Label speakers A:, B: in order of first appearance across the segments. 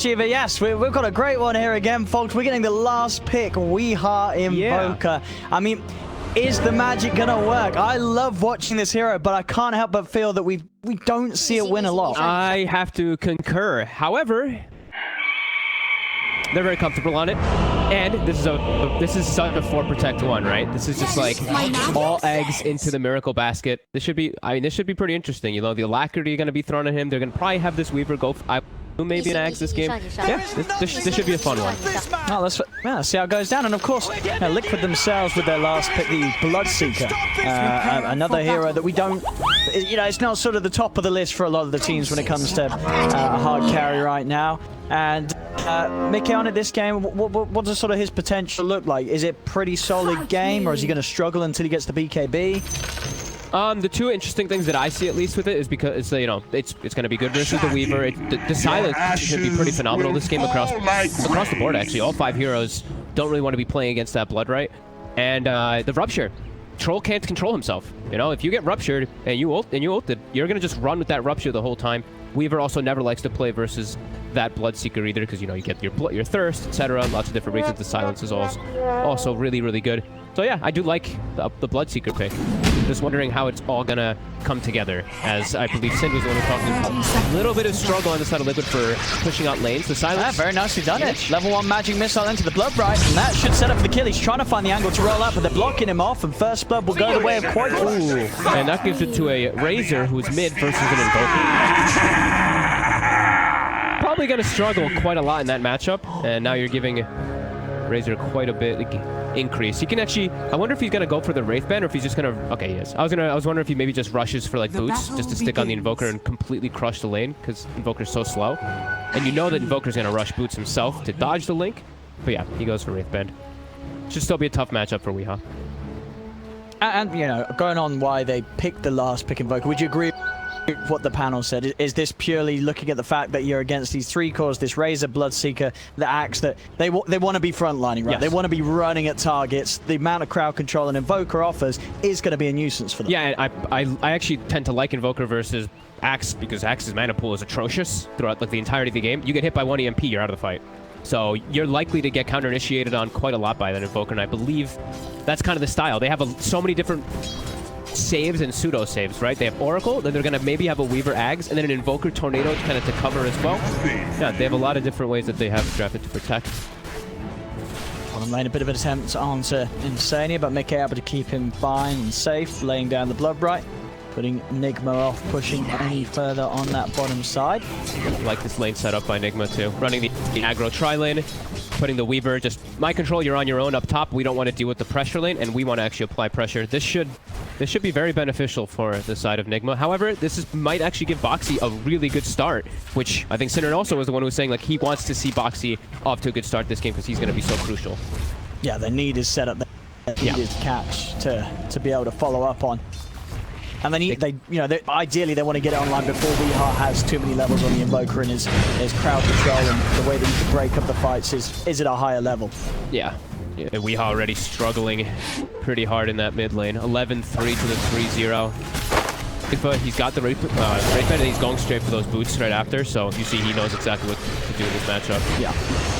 A: Shiva, yes, we've got a great one here again, folks. We're getting the last pick, Weeha Invoker. Yeah. I mean, is the magic gonna work? I love watching this hero, but I can't help but feel that we don't see it win a lot.
B: I have to concur. However, they're very comfortable on it, and this is such a 4 protect 1, right? This is just like all eggs into the miracle basket. This should be, I mean, this should be pretty interesting. You know, the alacrity going to be thrown at him. They're going to probably have this Weaver go. Maybe an axe this game. Yeah, this should be a fun one.
A: Oh, let's see how it goes down. And of course, Liquid themselves with their last pick, the Bloodseeker, another hero that we don't, you know, it's not sort of the top of the list for a lot of the teams when it comes to a hard carry right now. And Mickey on it this game, what does sort of his potential look like? Is it pretty solid game, or is he going to struggle until he gets the BKB?
B: The two interesting things that I see, at least with it, is because it's, you know, it's going to be good versus the Weaver. The silence should be pretty phenomenal this game across the board. Actually, all 5 heroes don't really want to be playing against that Blood, right? And the Rupture, Troll can't control himself. You know, if you get ruptured and you ulted, you're going to just run with that Rupture the whole time. Weaver also never likes to play versus that Bloodseeker either, because, you know, you get your thirst, etc. Lots of different reasons. The silence is also really, really good. So yeah, I do like the Bloodseeker pick. Just wondering how it's all gonna come together, as I believe Sid was the one who talked about a little bit of struggle on the side of Liquid for pushing out lanes. The silence.
A: Very nicely done it. Level 1 magic missile into the Bloodbright, and that should set up for the kill. He's trying to find the angle to roll up, but they're blocking him off, and first blood will go the way of quite.
B: Ooh. And that gives it to a Razor who's mid versus an Invoker. Probably gonna struggle quite a lot in that matchup, and now you're giving Razor quite a bit increase. He can actually, I wonder if he's gonna go for the Wraith Band, or if he's just gonna, okay, he is. I was wondering if he maybe just rushes for like boots, just to stick on the Invoker and completely crush the lane, because Invoker's so slow. And you know that Invoker's gonna rush boots himself to dodge the Link. But yeah, he goes for Wraith Band. Should still be a tough matchup for Weeha.
A: And you know, going on why they picked the last pick Invoker, would you agree with what the panel said? Is this purely looking at the fact that you're against these 3 cores, this Razor, Bloodseeker, the Axe, that they want to be frontlining, right? Yes. They want to be running at targets. The amount of crowd control an Invoker offers is going to be a nuisance for them.
B: Yeah, I actually tend to like Invoker versus Axe, because Axe's mana pool is atrocious throughout like the entirety of the game. You get hit by 1 EMP, you're out of the fight. So you're likely to get counter-initiated on quite a lot by that Invoker, and I believe that's kind of the style. They have so many different saves and pseudo saves, right? They have Oracle, then they're gonna maybe have a Weaver Ags, and then an Invoker Tornado kind of to cover as well. Yeah, they have a lot of different ways that they have drafted to protect.
A: Bottom lane, a bit of an attempt onto Insania, but Mickey able to keep him fine and safe, laying down the Bloodbright, putting Nigma off, pushing any further on that bottom side.
B: I like this lane setup by Nigma too. Running the aggro tri-lane, putting the Weaver, just my control, you're on your own up top. We don't want to deal with the pressure lane, and we want to actually apply pressure. This should be very beneficial for the side of Nigma. However, might actually give Boxy a really good start, which I think Sinner also was the one who was saying like he wants to see Boxy off to a good start this game because he's going to be so crucial.
A: Yeah, the need is set up. The need is catch to be able to follow up on. And ideally they want to get it online before Weeha has too many levels on the Invoker, and his crowd control and the way that you can break up the fights is at a higher level.
B: Yeah. Weeha already struggling pretty hard in that mid lane. 11-3 to the 3-0. But he's got the Wraith Band, and he's going straight for those boots right after, so you see he knows exactly what to do in this matchup.
A: Yeah.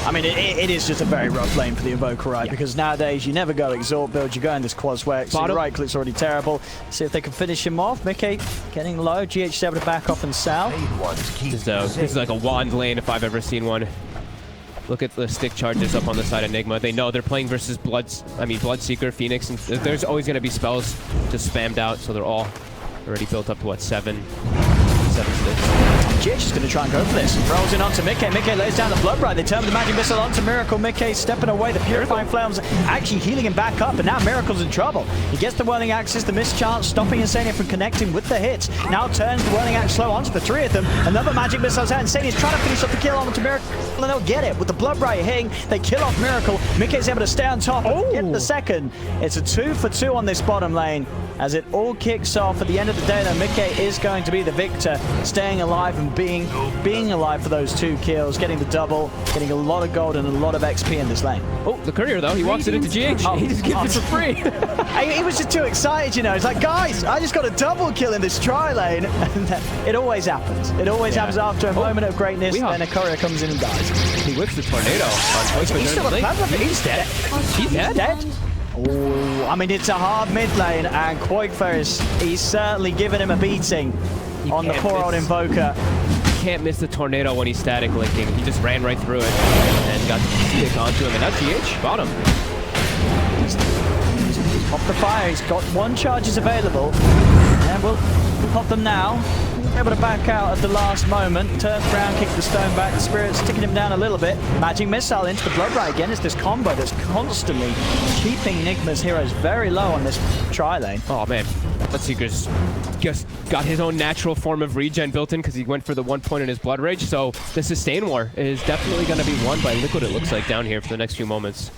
A: I mean, it is just a very rough lane for the Invoker, right? Yeah. Because nowadays you never go Exalt build, you go in this quad swag, so the right click's already terrible. See if they can finish him off. Mickey getting low, GH able to back off and south.
B: This is like a wand lane if I've ever seen one. Look at the stick charges up on the side of Nigma. They know they're playing versus Bloodseeker, Phoenix, and there's always going to be spells just spammed out, so they're all already built up to what, 7 sticks.
A: GH is going to try and go for this. Rolls in onto Mickey. Mickey lays down the Bloodbright. They turn the magic missile onto Miracle. Mickey stepping away. The Purifying Flames actually healing him back up, and now Miracle's in trouble. He gets the Whirling Axes, the mischance, stopping Insania from connecting with the hits. Now turns the Whirling Axe slow onto the 3 of them. Another magic missile's out. Insania's trying to finish up the kill onto Miracle, and they'll get it. With the Bloodbright hitting, they kill off Miracle. Mickey's able to stay on top and get the second. It's a 2-for-2 on this bottom lane. As it all kicks off, at the end of the day, though, Mickey is going to be the victor, staying alive and being being alive for those 2 kills, getting the double, getting a lot of gold and a lot of XP in this lane.
B: Oh, the courier though, he walks it into GH.
A: Oh,
B: he just gives it for free.
A: He was just too excited, you know. He's like, guys, I just got a double kill in this tri lane. And it always happens. It always happens after a moment of greatness, then a courier comes in and dies.
B: He whips the tornado on
A: He's still got a plan, he's dead.
B: He's dead?
A: Oh, I mean, it's a hard mid lane, and he's certainly giving him a beating on the poor old Invoker.
B: Can't miss the tornado when he's static linking. He just ran right through it and got the stick onto him, and now GH got him.
A: He's popped the fire. He's got 1 charges available, and we'll pop them now. Able to back out at the last moment. Turns around, kick the stone back. The Spirit's sticking him down a little bit. Magic Missile into the Blood Right again. It's this combo that's constantly keeping Nigma's heroes very low on this tri lane.
B: Oh man, Bloodseeker's just got his own natural form of regen built in because he went for the 1 point in his Blood Rage. So the sustain war is definitely going to be won by Liquid, it looks like, down here for the next few moments.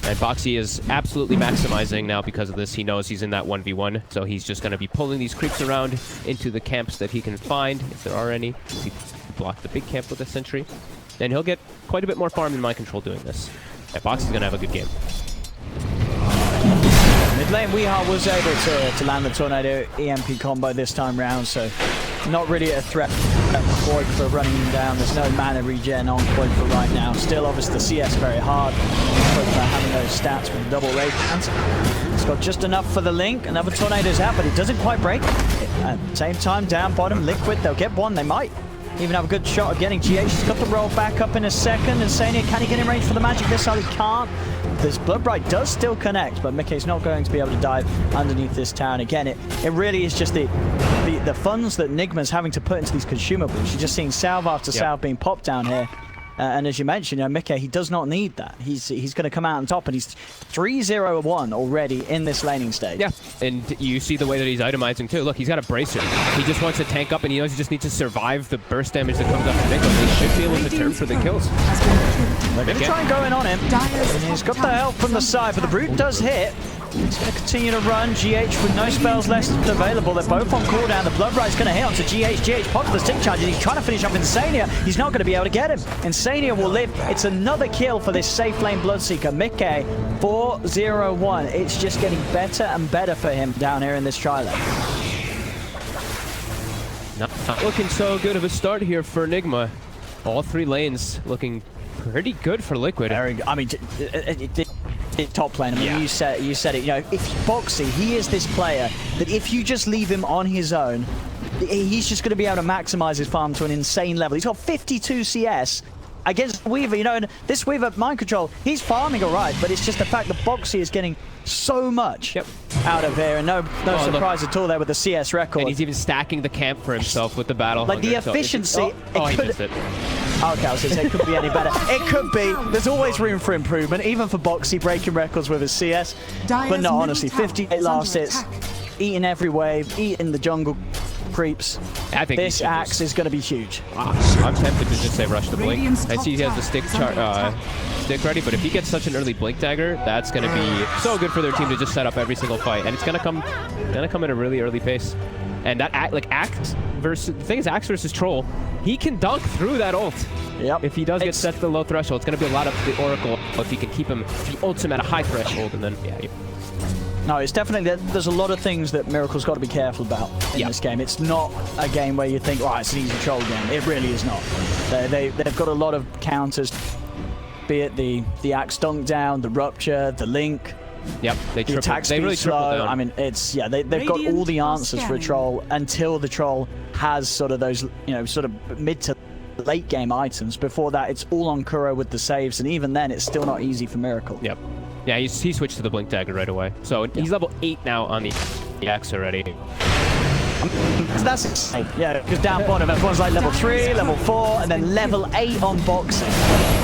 B: And Boxy is absolutely maximizing now because of this. He knows he's in that 1v1, so he's just going to be pulling these creeps around into the camps that he can find, if there are any. He blocked the big camp with a sentry. And he'll get quite a bit more farm in my control doing this. Yeah, Boxy's going to have a good game.
A: Mid lane, Weehar was able to land the Tornado EMP combo this time round, so not really a threat Quoig for running him down. There's no mana regen on Quoig for right now. Still, obviously, the CS very hard. Quoig for having those stats with double radiance. It's got just enough for the link. Another Tornado's out, but it doesn't quite break. At the same time, down bottom, Liquid, they'll get 1. They might even have a good shot of getting GH. He's got the roll back up in a second. And Sania, can he get in range for the Magic Missile? He can't. This Blood Bright does still connect, but Mickey's not going to be able to dive underneath this tower. And again, it really is just the funds that Nigma's having to put into these consumables. You're just seeing salve after salve being popped down here. And as you mentioned, you know, Mickey, he does not need that. He's going to come out on top, and he's 3-0-1 already in this laning stage. Yeah,
B: and you see the way that he's itemizing too. Look, he's got a bracer. He just wants to tank up, and he knows he just needs to survive the burst damage that comes up from Nigma. He should be able to turn for the kills.
A: They're going to try and go in on him. And he's got the help from the side, but the Brute does hit. He's going to continue to run. GH with no spells left available. They're both on cooldown. The Blood Right's going to hit onto GH. GH pops the stick charge, and he's trying to finish off Insania. He's not going to be able to get him. Insania will live. It's another kill for this safe lane Bloodseeker. Mickey, 4-0-1. It's just getting better and better for him down here in this tri lane.
B: Not looking so good of a start here for Nigma. All 3 lanes looking pretty good for Liquid.
A: I mean, top lane. I mean, you said it. You know, if Boxy, he is this player that if you just leave him on his own, he's just going to be able to maximize his farm to an insane level. He's got 52 CS against Weaver. You know, and this Weaver mind control, he's farming all right, but it's just the fact that Boxy is getting so much out of here, and no surprise at all there with the CS record.
B: And he's even stacking the camp for himself with the battle.
A: Like the efficiency.
B: He missed it.
A: Okay, I was going to say it could be any better. It could be. There's always room for improvement, even for Boxy breaking records with his CS. But no, honestly, 58 last hits, eating every wave, eating the jungle creeps.
B: I think
A: this axe is going to be huge.
B: I'm tempted to just say rush the blink. I see he has the stick ready, but if he gets such an early blink dagger, that's going to be so good for their team to just set up every single fight, and it's going to come at a really early pace. And that Axe versus the thing is Axe versus Troll, he can dunk through that ult.
A: Yep.
B: If he does get set to the low threshold, it's going to be a lot of the Oracle if he can keep him the ultimate at a high threshold, and then
A: No, it's definitely, there's a lot of things that Miracle's got to be careful about in this game. It's not a game where you think, oh, it's an easy troll game. It really is not. They've got a lot of counters, be it the Axe dunk down, the rupture, the link.
B: Yep,
A: they really triple down. I mean, it's they've got all the answers for a troll until the troll has sort of those, you know, sort of mid to late game items. Before that, it's all on Kuro with the saves, and even then, it's still not easy for Miracle.
B: Yep. Yeah, he switched to the blink dagger right away. So he's level 8 now on the Axe already.
A: That's insane. Yeah, because down bottom, everyone's like level 3, level 4, and then level 8 on boxing.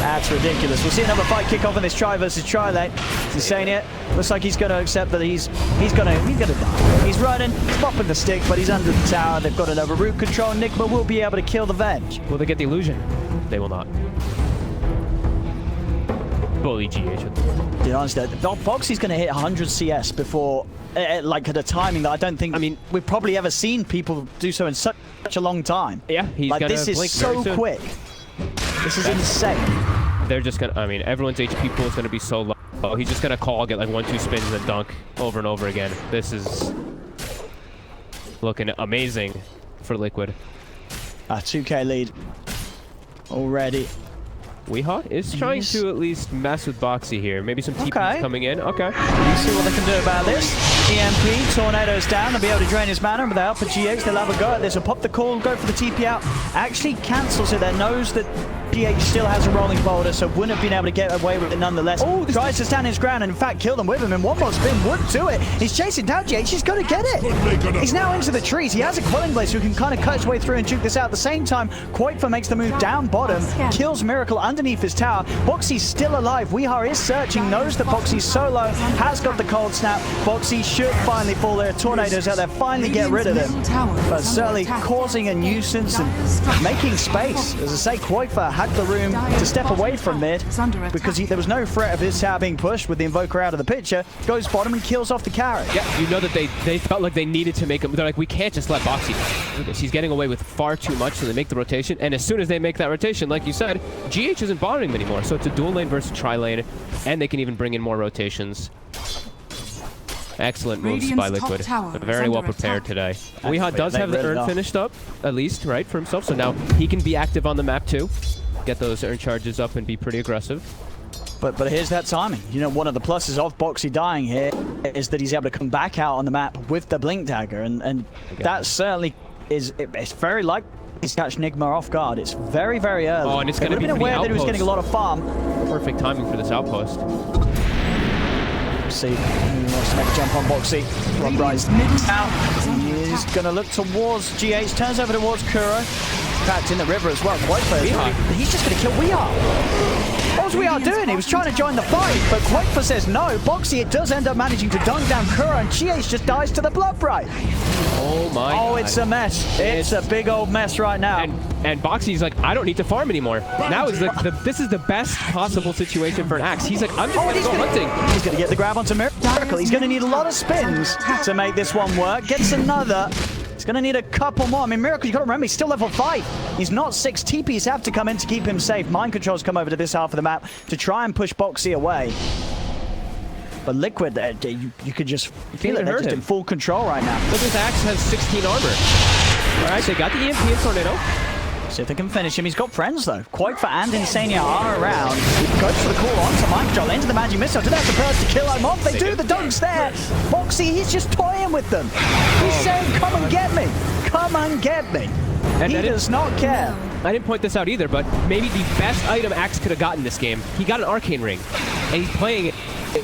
A: That's ridiculous. We'll see another fight kick off in this tri versus tri lane. Insania looks like he's going to accept that he's going to die. He's running, he's popping the stick, but he's under the tower. They've got another root control. Nigma will be able to kill the Venge.
B: Will they get the illusion? They will not. Bully GH.
A: Dude, honestly, Boxy's going to hit 100 CS before, like at a timing that I don't think, I mean, we've probably ever seen people do so in such such a long time.
B: Yeah, he's
A: like,
B: gonna
A: this is
B: blink
A: so
B: very soon.
A: quick. This is insane.
B: They're just gonna, I mean, everyone's HP pool is gonna be so low. Oh, he's just gonna call, get like 1-2 spins and then dunk over and over again. This is looking amazing for Liquid.
A: A 2K lead already.
B: Weehaw is trying to at least mess with Boxy here. Maybe some TPs coming in. Okay.
A: Let's see what they can do about this. EMP, Tornado's down. They'll be able to drain his mana, but they're up for GH. They'll have a go at this. Will pop the call, go for the TP out. Actually cancels it. There knows that GH still has a rolling boulder, so wouldn't have been able to get away with it nonetheless. Oh, tries to stand his ground and in fact kill them with him, and one more spin would do it. He's chasing down GH. He's got to get it. He's now into the trees. He has a Quelling Blade, so he can kind of cut his way through and juke this out. At the same time, Quakefa makes the move down bottom, kills Miracle underneath his tower. Boxy's still alive. Weehaw is searching, knows that Boxy's solo, has got the cold snap. Boxy should finally fall there. Tornadoes out there, finally get rid of him. But certainly causing a nuisance and making space. As I say, Quakefa had the room to step away from mid because there was no threat of his tower being pushed with the Invoker out of the picture. Goes bottom and kills off the carry.
B: Yeah, you know that they felt like they needed to make him. They're like, we can't just let Boxy. He's getting away with far too much, so they make the rotation. And as soon as they make that rotation, like you said, GH isn't bothering them anymore. So it's a dual lane versus tri-lane, and they can even bring in more rotations. Excellent moves by Liquid. Very well prepared today. Weehaw does have the urn finished up, at least, right, for himself. So now he can be active on the map too. Get those urn charges up and be pretty aggressive.
A: But here's that timing. You know, one of the pluses of Boxy dying here is that he's able to come back out on the map with the Blink Dagger, and that certainly is, it's very likely he's catch Nigma off guard. It's very, very early.
B: Oh, and it's going to be
A: aware that he was getting a lot of farm.
B: Perfect timing for this outpost.
A: See, he wants to make a jump on Boxy. Rob Rise out. He's going to look towards GH, turns over towards Kuro. Packed in the river as well. He's just going to kill Weehaw. What was Weehaw doing? He was trying to join the fight, but Quakefa says no. Boxy, it does end up managing to dunk down Kuro, and GH just dies to the blood bright.
B: Oh my God.
A: Oh, it's a mess. It's a big old mess right now.
B: And Boxy's like, I don't need to farm anymore. Now is this is the best possible situation for an Axe. He's like, I'm just going to go hunting.
A: He's going to get the grab onto Miracle. He's going to need a lot of spins to make this one work. Gets another. He's going to need a couple more. I mean, Miracle, you got to remember, he's still level 5. He's not 6. TPs have to come in to keep him safe. Mind Control's come over to this half of the map to try and push Boxy away. But Liquid, you could just feel it. They're just in full control right now.
B: Look, this Axe has 16 armor. All right, they got the EMP and Tornado.
A: See if they can finish him. He's got friends, though. Quakefa and Insania are around. He goes for the call onto Mind Control, into the Magic Missile. Do they have the burst to kill him off? They do. The dunk's there. Boxy, he's just toying with them. He's saying, come and get me. Come and get me. And he does not care.
B: I didn't point this out either, but maybe the best item Axe could have gotten this game. He got an Arcane Ring, and he's playing it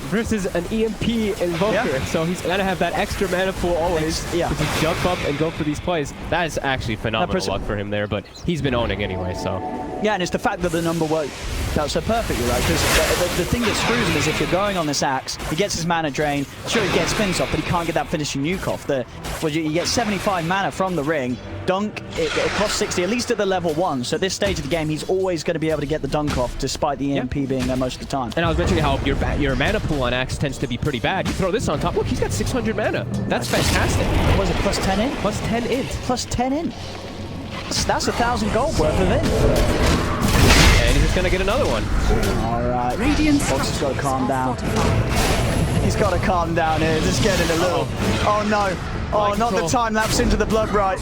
B: versus an EMP Invoker, so he's gonna have that extra mana pool always to just jump up and go for these plays. That is actually phenomenal luck for him there, but he's been owning anyway, so.
A: Yeah, and it's the fact that the number worked out so perfectly, right? Because the thing that screws him is if you're going on this Axe, he gets his mana drain, sure he gets spins off, but he can't get that finishing nuke off. You get 75 mana from the ring, dunk, it costs 60, at least at the level 1, so at this stage of the game, he's always going to be able to get the dunk off, despite the EMP being there most of the time.
B: And I was mentioning how your mana pool on Axe tends to be pretty bad. You throw this on top, look, he's got 600 mana. That's fantastic.
A: Was it plus 10 in?
B: Plus 10 in.
A: Plus 10 in. That's 1,000 gold worth of it.
B: And he's going to get another one.
A: All right. Boxy's got to calm down. He's got to calm down here. Just getting a little... Oh, no. Oh, not the time lapse into the blood right.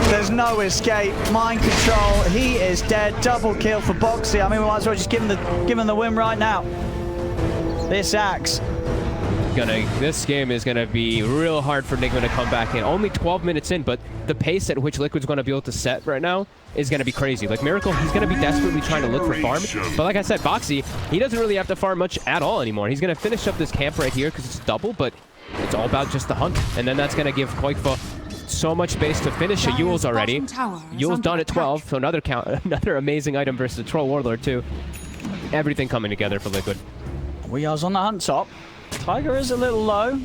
A: There's no escape. Mind Control. He is dead. Double kill for Boxy. I mean, we might as well just give him the win right now. This Axe.
B: This game is gonna be real hard for Nigma to come back in. Only 12 minutes in, but the pace at which Liquid's gonna be able to set right now is gonna be crazy. Like Miracle, he's gonna be desperately trying to look for farm. But like I said, Boxy, he doesn't really have to farm much at all anymore. He's gonna finish up this camp right here because it's double, but it's all about just the hunt. And then that's gonna give Quakefa so much space to finish a Yule's already. Yule's done at 12, so another amazing item versus the Troll Warlord too. Everything coming together for Liquid.
A: Weehar's on the hunt top. Tiger is a little low.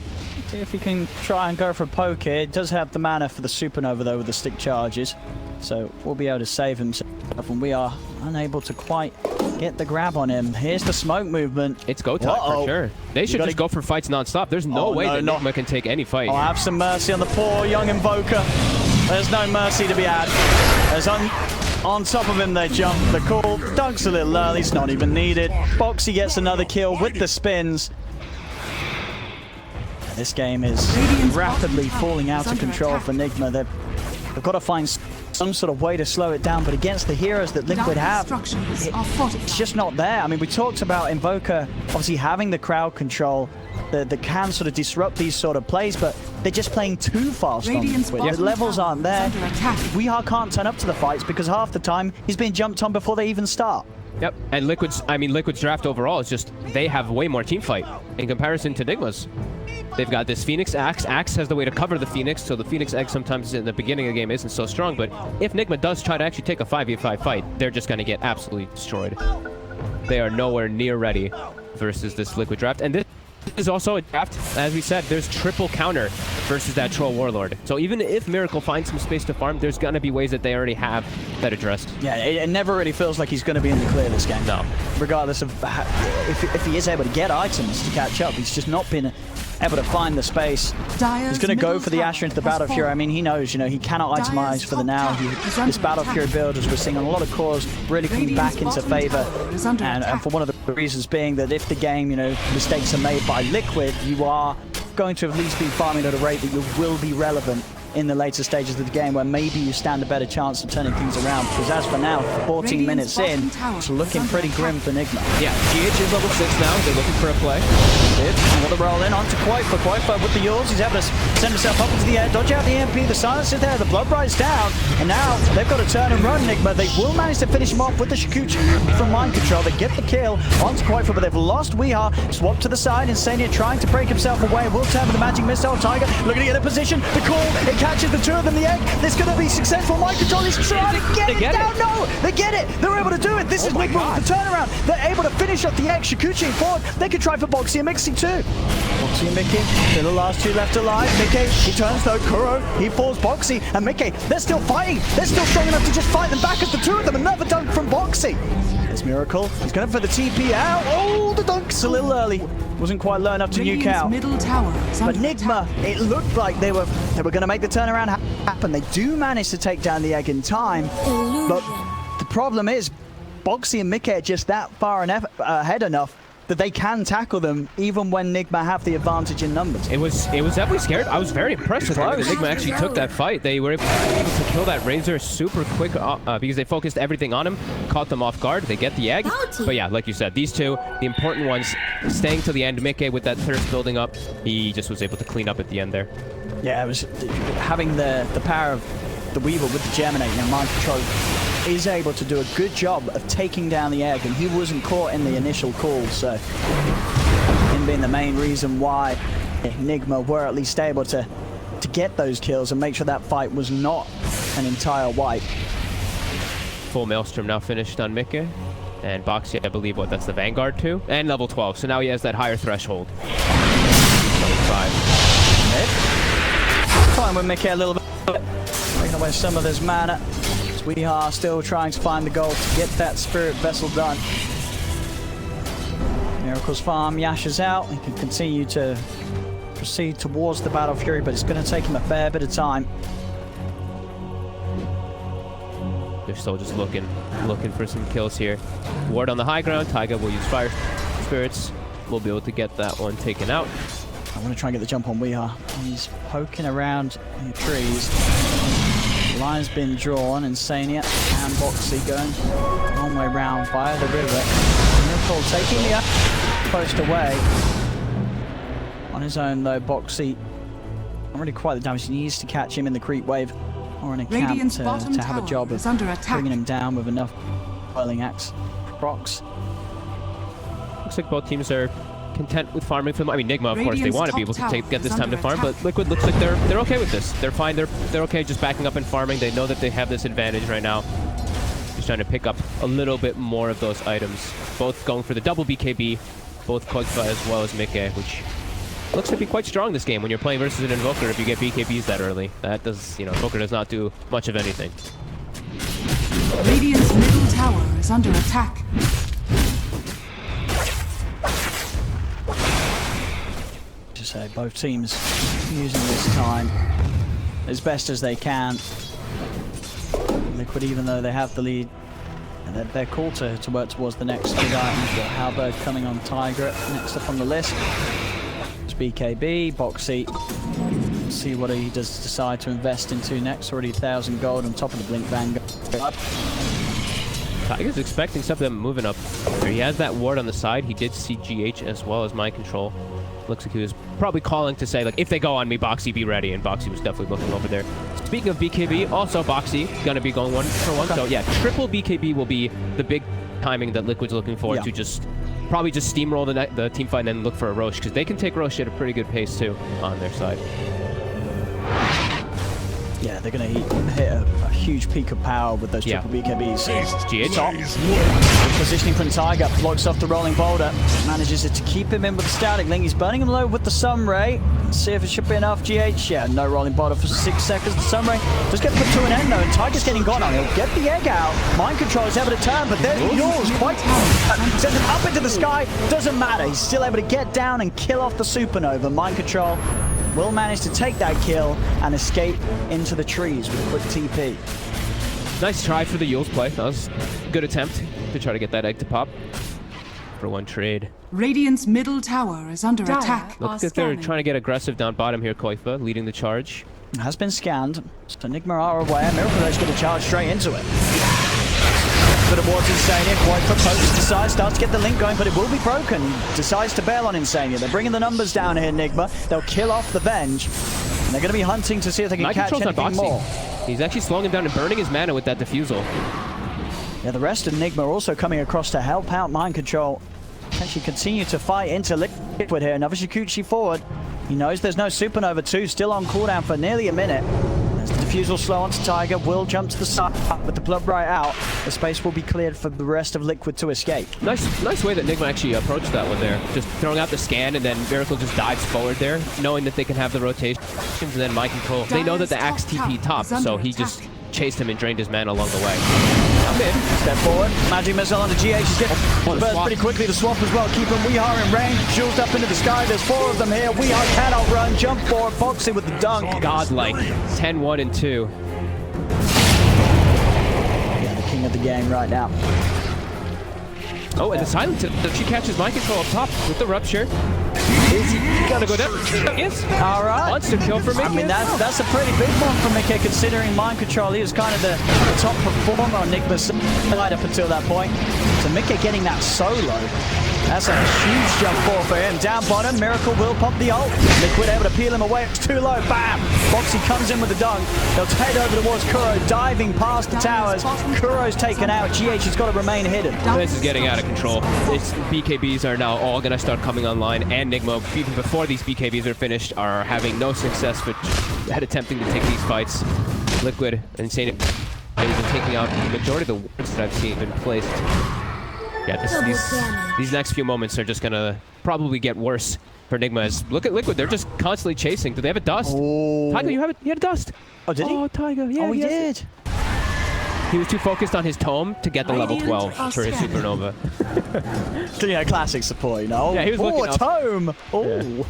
A: See if he can try and go for a poke here. It does have the mana for the Supernova though with the stick charges. So we'll be able to save himself, and we are unable to quite get the grab on him. Here's the smoke movement.
B: It's go time for sure. They should just go for fights non-stop. There's no way that Nigma can take any fight.
A: I'll have some mercy on the poor young Invoker. There's no mercy to be had. As on top of him they jump. The call dunks a little early. It's not even needed. Boxy gets another kill with the spins. This game is rapidly falling out of control for Nigma. They've got to find some sort of way to slow it down, but against the heroes that Liquid have, it's just not there. I mean, we talked about Invoker obviously having the crowd control that can sort of disrupt these sort of plays, but they're just playing too fast on Liquid. The levels aren't there. Weehaw can't turn up to the fights because half the time he's being jumped on before they even start.
B: Yep, and Liquid's draft overall is just, they have way more team fight in comparison to Nigma's. They've got this Phoenix Axe. Axe has the way to cover the Phoenix, so the Phoenix Egg sometimes in the beginning of the game isn't so strong, but if Nigma does try to actually take a 5v5 fight, they're just going to get absolutely destroyed. They are nowhere near ready versus this Liquid draft, and this is also a draft, as we said, there's triple counter versus that Troll Warlord. So even if Miracle finds some space to farm, there's going to be ways that they already have that addressed. Yeah,
A: it never really feels like he's going to be in the clear this game.
B: No.
A: Regardless of if he is able to get items to catch up, he's just not been able to find the space. He's going to go for the Asher into the Battle Fury. I mean, he knows, you know, he cannot itemize for the now. This Battle Fury build, as we're seeing on a lot of cores, really coming back into favor. And for one of the reasons being that if the game, you know, mistakes are made by Liquid, you are going to at least be farming at a rate that you will be relevant in the later stages of the game, where maybe you stand a better chance of turning things around. Because as for now, 14 minutes in, it's looking pretty grim for Nigma.
B: Yeah, GH is level 6 now. They're looking for a play.
A: Another roll in onto Quaifa. Quaifa with the yours. He's able to send himself up into the air, dodge out the EMP. The silence is there. The blood bride's down. And now they've got to turn and run, Nigma. They will manage to finish him off with the Shikuchi from Mind Control. They get the kill onto Quaifa, but they've lost Weehaw. Swap to the side. Insania trying to break himself away. Will turn with the magic missile. Tiger looking to get a position. The call. It catches the two of them. The egg. This is going to be successful. Mind Control is trying to get it down. No, they get it. They're able to do it. This is Nigma with the turnaround. They're able to finish off the egg. Shikuchi forward. They could try for Boxy and Mixie too. Boxy and Mickey, they're the last two left alive. Mickey, he turns though. Kuro, he falls. Boxy and Mickey, they're still fighting. They're still strong enough to just fight them back as the two of them. Another dunk from Boxy. There's Miracle. He's going for the TP out. Oh, the dunk's a little early. Wasn't quite low enough to nuke out. But Nigma, it looked like they were going to make the turnaround happen. They do manage to take down the egg in time. But the problem is, Boxy and Mickey are just that far ahead enough that they can tackle them even when Nigma have the advantage in numbers.
B: It was definitely scared. I was very impressed with how Nigma actually took that fight. They were able to kill that Razor super quick because they focused everything on him, caught them off guard. They get the egg. But yeah, like you said, these two, the important ones, staying to the end. Mickey with that thirst building up, he just was able to clean up at the end there.
A: Yeah, it was having the power of the Weaver with the Germinate, you know, Mind Control is able to do a good job of taking down the egg, and he wasn't caught in the initial call, so him being the main reason why Nigma were at least able to get those kills and make sure that fight was not an entire wipe.
B: Full Maelstrom now finished on Mickey, and Boxy, I believe, that's the Vanguard too, and level 12, so now he has that higher threshold. 25.
A: Fine with Mickey a little bit, taking away some of this mana. We are still trying to find the goal to get that Spirit Vessel done. Miracle's farm, Yash is out. He can continue to proceed towards the Battle Fury, but it's going to take him a fair bit of time.
B: They're still just looking for some kills here. Ward on the high ground. Taiga will use Fire Spirits. We'll be able to get that one taken out.
A: I want to try and get the jump on Weehaw. He's poking around in the trees. The line's been drawn, Insania and Boxy going a long way round via the river. Miracle taking the post away. On his own though, Boxy not really quite the damage. He needs to catch him in the creep wave or in a camp to have a job of bringing him down with enough Whirling Axe procs.
B: Looks like both teams are content with farming for them. I mean, Nigma, of course, they want to be able to get this time to farm, but Liquid looks like they're okay with this. They're fine. They're okay just backing up and farming. They know that they have this advantage right now. Just trying to pick up a little bit more of those items. Both going for the double BKB, both Quagfa as well as Mickey, which looks to be quite strong this game when you're playing versus an Invoker. If you get BKBs that early, that does, Invoker does not do much of anything.
C: Radiant's middle tower is under attack.
A: Say both teams using this time as best as they can. Liquid, even though they have the lead, they're called to work towards the next big item. We've got Halberd coming on Tiger next up on the list. It's BKB, Boxy. See what he does decide to invest into next. Already 1,000 gold on top of the Blink Vanguard.
B: Tiger's expecting something moving up. He has that ward on the side. He did see GH as well as mind control. Looks like he was probably calling to say, like, if they go on me, Boxy, be ready. And Boxy was definitely looking over there. Speaking of BKB, also Boxy going to be going 1-for-1. So yeah, triple BKB will be the big timing that Liquid's looking for to just probably just steamroll the team fight and then look for a Roche, because they can take Roche at a pretty good pace too on their side.
A: Yeah, they're going to hit a huge peak of power with those triple BKBs.
B: GH.
A: Top. Good positioning from Tiger. Blocks off the rolling boulder. Manages it to keep him in with the static link. He's burning him low with the sun ray. Let's see if it should be enough. GH. Yeah, no rolling boulder for 6 seconds. The sun ray does get put to an end though, and Tiger's getting gone on. He'll get the egg out. Mind control is able to turn, but there's yours. Quite sends him up into the sky. Doesn't matter. He's still able to get down and kill off the supernova. Mind control will manage to take that kill and escape into the trees with a quick TP.
B: Nice try for the Yule's play. That was a good attempt to try to get that egg to pop for one trade.
C: Radiant's middle tower is under attack.
B: Looks like they're trying to get aggressive down bottom here, Koifa, leading the charge.
A: It has been scanned, so Nigma are aware. Miracle is going to charge straight into it. But towards Insania, Koifa pokes the side, starts to get the link going, but it will be broken. Decides to bail on Insania. They're bringing the numbers down here, Nigma. They'll kill off the Venge. And they're going to be hunting to see if they can catch anything more.
B: He's actually slowing him down and burning his mana with that defusal.
A: Yeah, the rest of Nigma are also coming across to help out mind control. Actually continue to fight into Liquid here. Another Shikuchi forward. He knows there's no Supernova 2, still on cooldown for nearly a minute. As the defusal slow onto Tiger, will jump to the side with the blood right out. The space will be cleared for the rest of Liquid to escape.
B: Nice way that Nigma actually approached that one there. Just throwing out the scan, and then Miracle just dives forward there, knowing that they can have the rotations and then mind control. They know that the Axe TP top, so he just chased him and drained his mana along the way.
A: Mid, step forward, magic missile onto GH. He's getting burst pretty quickly. The swap as well, keeping Weehar in range. Shields up into the sky. There's 4 of them here. Weehar cannot run. Jump forward, Boxy with the dunk.
B: Godlike. 10-1 and 2.
A: Yeah, the king of the game right now.
B: Oh, and the silence. She catches mind control up top with the rupture. Is he gonna go down? Yes.
A: All right.
B: Monster kill for Mickey.
A: I mean, that's a pretty big one for Mickey, considering mind control. He was kind of the top performer on Nigma's side up until that point. So Mickey getting that solo. That's a huge jump forward for him. Down bottom, Miracle will pop the ult. Liquid able to peel him away. It's too low. Bam! Boxy comes in with the dunk. They'll head over towards Kuro, diving past the towers. Kuro's taken out. GH has got to remain hidden.
B: This is getting out of control. Its BKBs are now all going to start coming online, and Nigma, even before these BKBs are finished, are having no success at attempting to take these fights. Liquid, Insane, they've been taking out the majority of the wards that I've seen been placed. Yeah, these next few moments are just gonna probably get worse for Nigma. As look at Liquid, they're just constantly chasing. Do they have a dust?
A: Oh.
B: Tiger, you had a dust.
A: Oh, did he?
B: Oh, Tiger, yeah.
A: Oh, he did.
B: He was too focused on his tome to get the level 12 for his supernova.
A: Yeah, classic support, you know.
B: Yeah, he was looking
A: a tome. Oh. Yeah.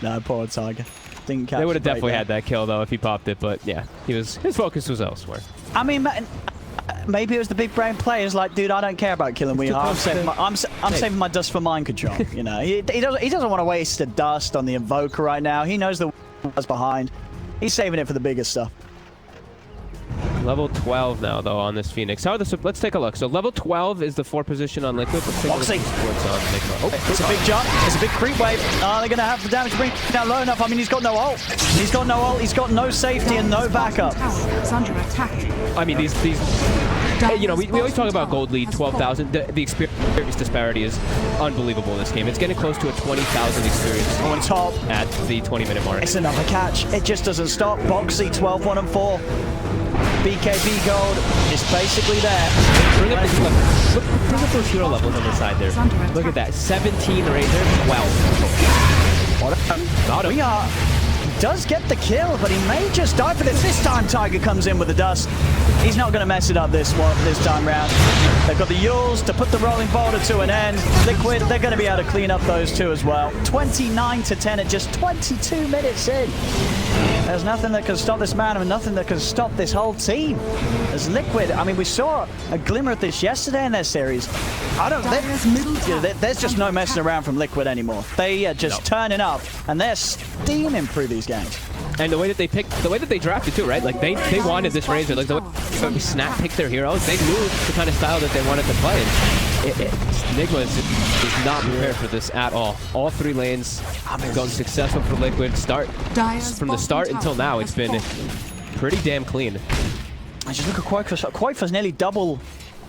A: No, poor Tiger. Didn't catch.
B: They would have
A: it
B: definitely
A: there.
B: had that kill though if he popped it, but yeah, his focus was elsewhere.
A: I mean, maybe it was the big brain players like, dude, I don't care about killing Weehar. I'm saving my dust for mind control. You know, he doesn't want to waste the dust on the Invoker right now. He knows the was behind. He's saving it for the bigger stuff.
B: Level 12 now, though, on this Phoenix. Let's take a look. So level 12 is the 4 position on Liquid. Let's take a look at what's on Nigma.
A: Oh, it's a big jump. It's a big creep wave. They're going to have the damage to bring down low enough. I mean, he's got no ult. He's got no ult. He's got no safety and no backup.
C: It's under attack.
B: I mean, these you know, we always talk about gold lead, 12,000. The experience disparity is unbelievable in this game. It's getting close to a 20,000 experience
A: on top
B: at the 20-minute mark.
A: It's another catch. It just doesn't stop. Boxy, 12, 1, and 4. BKB gold is basically there.
B: Bring up those hero levels on the side there. Look at that. 17 Razor, 12.
A: We are does get the kill, but he may just die for this. This time Tiger comes in with the dust. He's not going to mess it up this time round. They've got the Yules to put the rolling boulder to an end. Liquid, they're going to be able to clean up those two as well. 29-10 at just 22 minutes in. There's nothing that can stop this man and nothing that can stop this whole team. As Liquid, I mean, we saw a glimmer of this yesterday in their series. There's just no messing around from Liquid anymore. They are just turning up and they're steaming through these games.
B: And the way that they picked, the way that they drafted too, right? Like they wanted this Razor. Like the way Snap picked their heroes, they knew the kind of style that they wanted to play. And Nigma is not prepared for this at all. All three lanes have gone successful for Liquid. From the start until now, it's been pretty damn clean.
A: I just look at Quaitfa's nearly double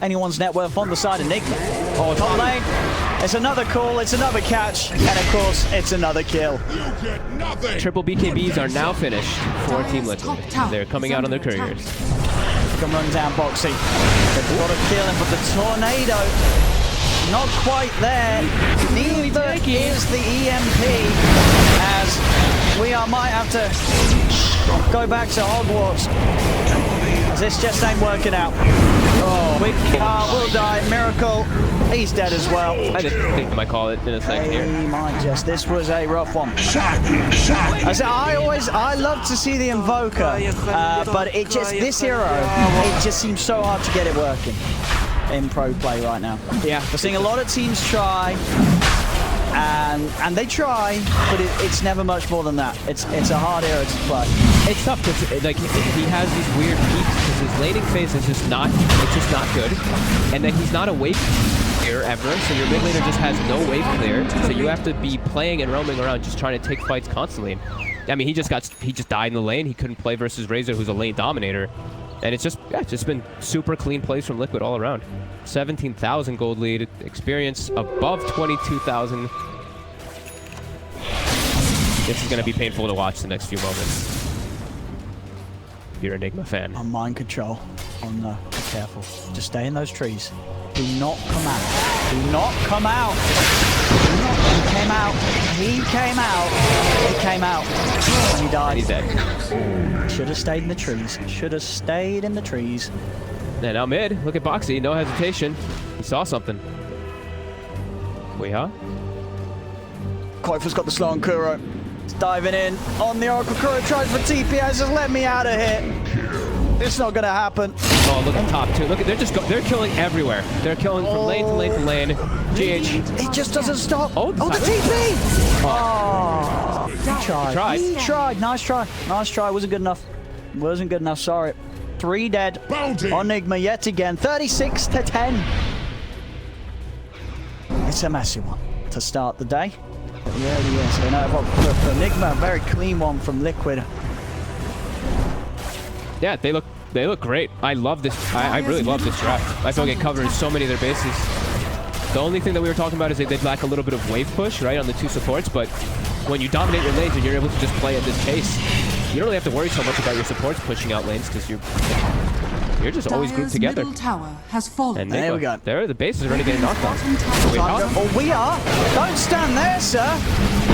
A: anyone's net worth on the side of Nigma. Oh, top lane. It's another call, it's another catch, and of course, it's another kill.
B: Triple BKBs are now finished for Team Liquid. They're coming out on their couriers.
A: Come run down Boxy. They've got to kill him, but the tornado, not quite there. Neither is the EMP, as we might have to go back to Hogwarts. As this just ain't working out. Oh, we'll die. Miracle, he's dead as well.
B: I didn't think I might call it in a second here.
A: This was a rough one. I love to see the Invoker, but this hero, it just seems so hard to get it working in pro play right now.
B: Yeah,
A: we're seeing a lot of teams try, and they try, but it's never much more than that. It's a hard hero to play.
B: It's tough because like he has these weird peaks because his laning phase is just not good, and then he's not a wave clear ever, so your mid laner just has no wave clear, so you have to be playing and roaming around just trying to take fights constantly. I mean, he just died in the lane. He couldn't play versus Razor, who's a lane dominator, and it's just been super clean plays from Liquid all around. 17,000 gold lead, experience above 22,000. This is going to be painful to watch the next few moments. If you're a Nigma fan.
A: On mind control. Oh no, be careful. Just stay in those trees. Do not come out. Do not come out. He came out. He came out. He came out. And he died.
B: He's dead.
A: Should have stayed in the trees. Should have stayed in the trees.
B: And now mid. Look at Boxy. No hesitation. He saw something. Weha.
A: Quaitfa's got the slow on Kuro. He's diving in on the Oracle. Kuro tries for TPS. Just let me out of here. It's not gonna happen.
B: Oh, look at top two. Look at they're killing everywhere. They're killing from lane to lane to lane. GH.
A: It just doesn't stop.
B: Oh,
A: the TP! Oh, he tried. Nice try. Nice try. Wasn't good enough. Wasn't good enough. Sorry. 3 dead on Nigma yet again. 36-10. It's a messy one to start the day. It really is. You know, for Nigma, a very clean one from Liquid.
B: Yeah, they look great. I love this. I really love this draft. I feel like it covers so many of their bases. The only thing that we were talking about is that they'd lack a little bit of wave push, right, on the two supports, but when you dominate your lanes and you're able to just play at this pace, you don't really have to worry so much about your supports pushing out lanes because you're just always grouped together.
C: Middle tower has fallen.
A: And there we go.
B: There, the base is already getting knocked down.
A: We are. Don't stand there, sir.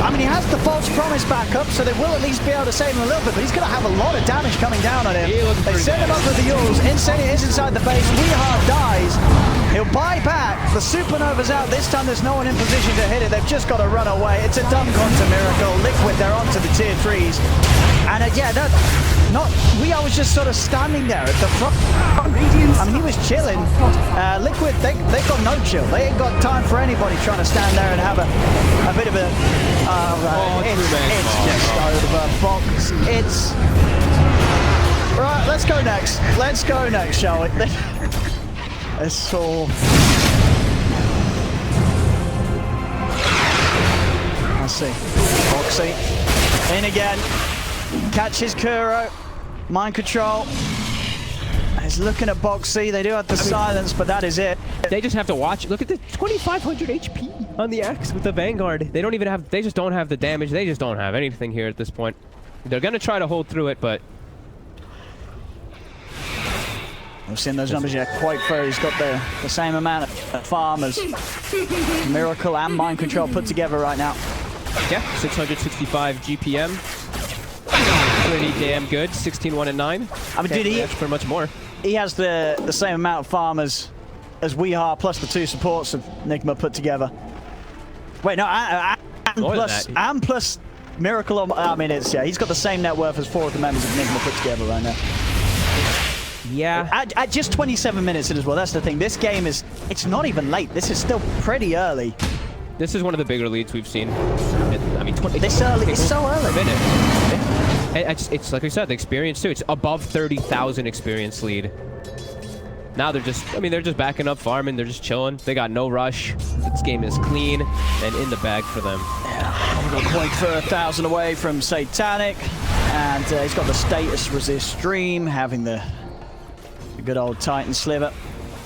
A: I mean, he has the false promise back up, so they will at least be able to save him a little bit, but he's going to have a lot of damage coming down on him. They set him up with the Yules. Insane is inside the base. Weehard dies. He'll buy back. The Supernova's out. This time there's no one in position to hit it. They've just got to run away. It's a dunk onto Miracle. Liquid, they're onto the tier 3s. And yeah, I was just sort of standing there at the front. I mean, he was chilling. Liquid, they got no chill. They ain't got time for anybody trying to stand there and have a bit of a... it's just over, Box. It's... Right, let's go next. Let's go next, shall we? It's all... Let's see. Boxy. In again. Catches Kuro. Mind control. He's looking at Boxy. They do have the silence, but that is it.
B: They just have to watch. Look at the 2,500 HP on the Axe with the Vanguard. They don't even have. They just don't have the damage. They just don't have anything here at this point. They're gonna try to hold through it, but
A: we've seen those numbers yet. Quaitfa, he's got the same amount of farm as Miracle and Mind Control put together right now.
B: Yeah, 665 GPM. pretty damn good. 16-1-9.
A: I mean, dude, he
B: for much more.
A: has the same amount of farmers as we are, plus the 2 supports of Nigma put together. Wait, no, and plus Miracle. I mean, it's he's got the same net worth as 4 of the members of Nigma put together right now.
B: Yeah.
A: At just 27 minutes in as well. That's the thing. This game it's not even late. This is still pretty early.
B: This is one of the bigger leads we've seen. I mean,
A: This early. It's so early.
B: It's like we said, the experience too. It's above 30,000 experience lead. Now they're just backing up, farming. They're just chilling. They got no rush. This game is clean and in the bag for them.
A: Yeah, we've got a point for 1,000 away from Satanic, and he's got the status resist stream, having the good old Titan sliver.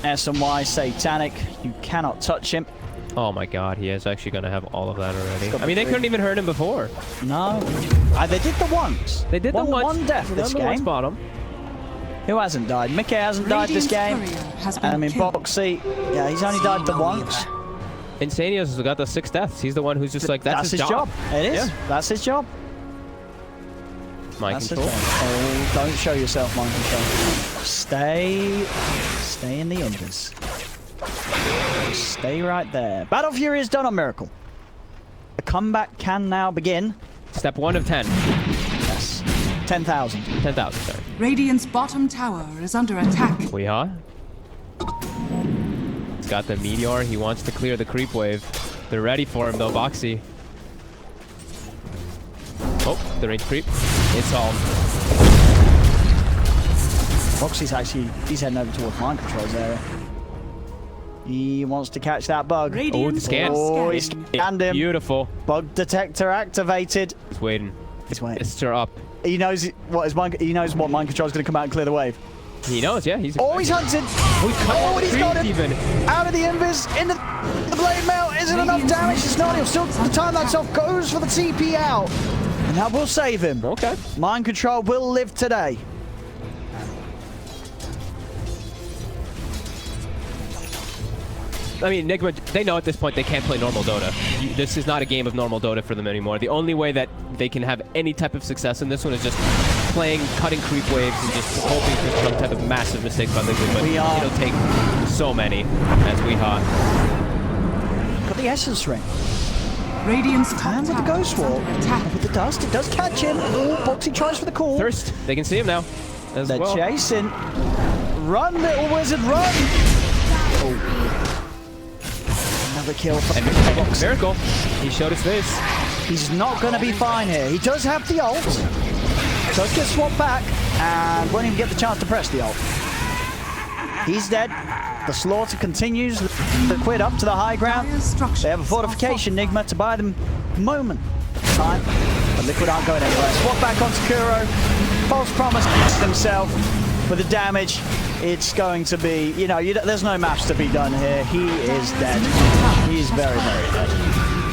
A: SNY Satanic, you cannot touch him.
B: Oh my God, he is actually going to have all of that already. I mean, they couldn't even hurt him before.
A: No, they did the once.
B: They did the once.
A: One death this game.
B: Bottom.
A: Who hasn't died? Mickey hasn't died this game. I mean, Boxy, yeah, he's only died the once.
B: Insanios has got the 6 deaths. He's the one who's just like, that's his job.
A: It is.
B: Yeah.
A: That's his job.
B: Mind control.
A: Oh, don't show yourself, mind control. Stay in the embers. Stay right there. Battle Fury is done on Miracle. The comeback can now begin.
B: Step 1 of 10.
A: Yes. 10,000.
B: 10,000, sorry.
C: Radiant's bottom tower is under attack.
B: We are. He's got the meteor. He wants to clear the creep wave. They're ready for him though, Boxy. Oh, the range creep. It's all.
A: Boxy's he's heading over towards mind control's area. He wants to catch that bug.
B: Oh, the scan.
A: Oh, he scanned him.
B: Beautiful.
A: Bug detector activated.
B: He's waiting.
A: He's waiting.
B: It's her up.
A: He knows what mind control is going to come out and clear the wave.
B: He knows, yeah. He's
A: hunted. Oh, and he's got him.
B: Even.
A: Out of the embers, into the blade mail. Isn't enough damage. It's not. He'll still the time that's off. Goes for the TP out. And that will save him.
B: Okay.
A: Mind control will live today.
B: I mean, Nigma, they know at this point they can't play normal Dota. This is not a game of normal Dota for them anymore. The only way that they can have any type of success in this one is just cutting creep waves and just hoping for some type of massive mistake by Liquid. But it'll take so many as we are.
A: Got the Essence Ring.
C: Radiant's
A: And with the Ghost Wall. With the dust, it does catch him. Oh, Boxy tries for the call.
B: Thirst, they can see him now.
A: They're chasing. Run, little wizard, run! Oh. Another kill for Boxy.
B: Miracle. He showed his face.
A: He's not going to be fine here. He does have the ult. Does get swapped back and won't even get the chance to press the ult. He's dead. The slaughter continues. Liquid up to the high ground. They have a fortification, Nigma, to buy them moment time. But Liquid aren't going anywhere. Swap back onto Kuro. False promise himself with the damage. It's going to be, there's no maths to be done here. He is dead. He is very, very dead.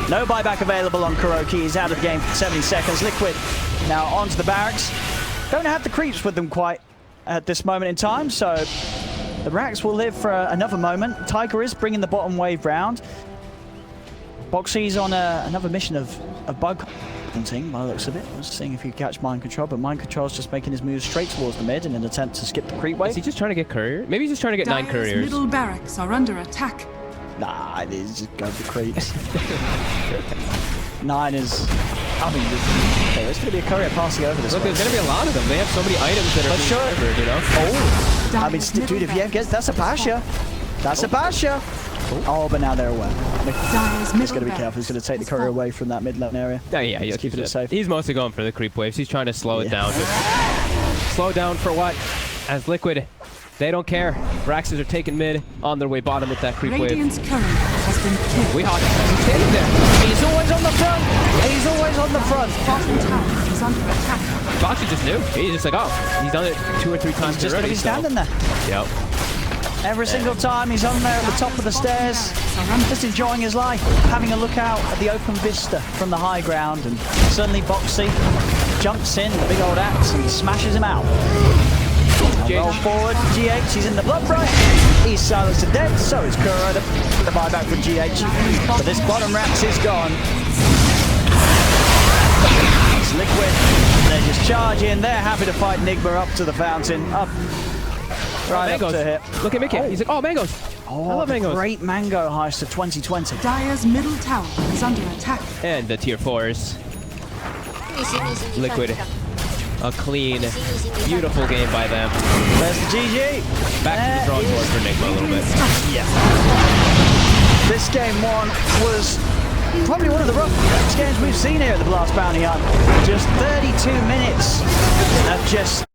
A: No buyback available on Kuroki. He's out of the game for 70 seconds. Liquid now onto the barracks. Don't have the creeps with them quite at this moment in time, so the racks will live for another moment. Tiger is bringing the bottom wave round. Boxy's on another mission of bug hunting, by the looks of it. I was seeing if he could catch Mind Control, but Mind Control's just making his move straight towards the mid in an attempt to skip the creep wave.
B: Is he just trying to get courier? Maybe he's just trying to get 9 couriers.
C: Middle barracks are under attack.
A: Nah, he's just going for creeps. 9 is... I mean, there's going to be a courier passing over this way.
B: Look, there's going to be a lot of them. They have so many items that are being delivered, you know?
A: Oh! I mean, dude, if you have guessed, that's a Basha. That's a Basha. Oh, but now they're aware. He's going to be careful. He's going to take the courier away from that mid-lane area.
B: Yeah,
A: He's keeping it safe.
B: He's mostly going for the creep waves. He's trying to slow it down. Slow down for what? As Liquid, they don't care. Braxes are taking mid on their way bottom with that creep wave.
C: Radiant's current has been killed.
B: We He's standing there.
A: He's always on the front. He's always on the front.
C: Bottom tower is under attack.
B: Boxy just knew. He's just like, oh, he's done it 2 or 3 times
A: He's just going to be standing there.
B: Yep.
A: Every single time he's on there at the top of the stairs, just enjoying his life, having a look out at the open vista from the high ground, and suddenly Boxy jumps in with a big old axe and smashes him out. Roll forward, GH, he's in the blood bright. He's silenced to death, so is Kuro. The buyback for GH. But this bottom Rax is gone. It's Liquid They just charge in. They're happy to fight Nigma up to the fountain. Up. Right up
B: Mangoes.
A: to hit.
B: Look at Mickey. He's like, oh, mangoes. I love
A: the
B: mangoes.
A: great mango heist of 2020.
C: Dire's middle tower is under attack.
B: And the tier 4s. Liquid. A clean, beautiful game by them.
A: There's the GG.
B: Back to the drawing board for Nigma a little bit.
A: Yeah. This game one was probably one of the roughest games we've seen here at the Blast Bounty Hunt. Just 32 minutes of just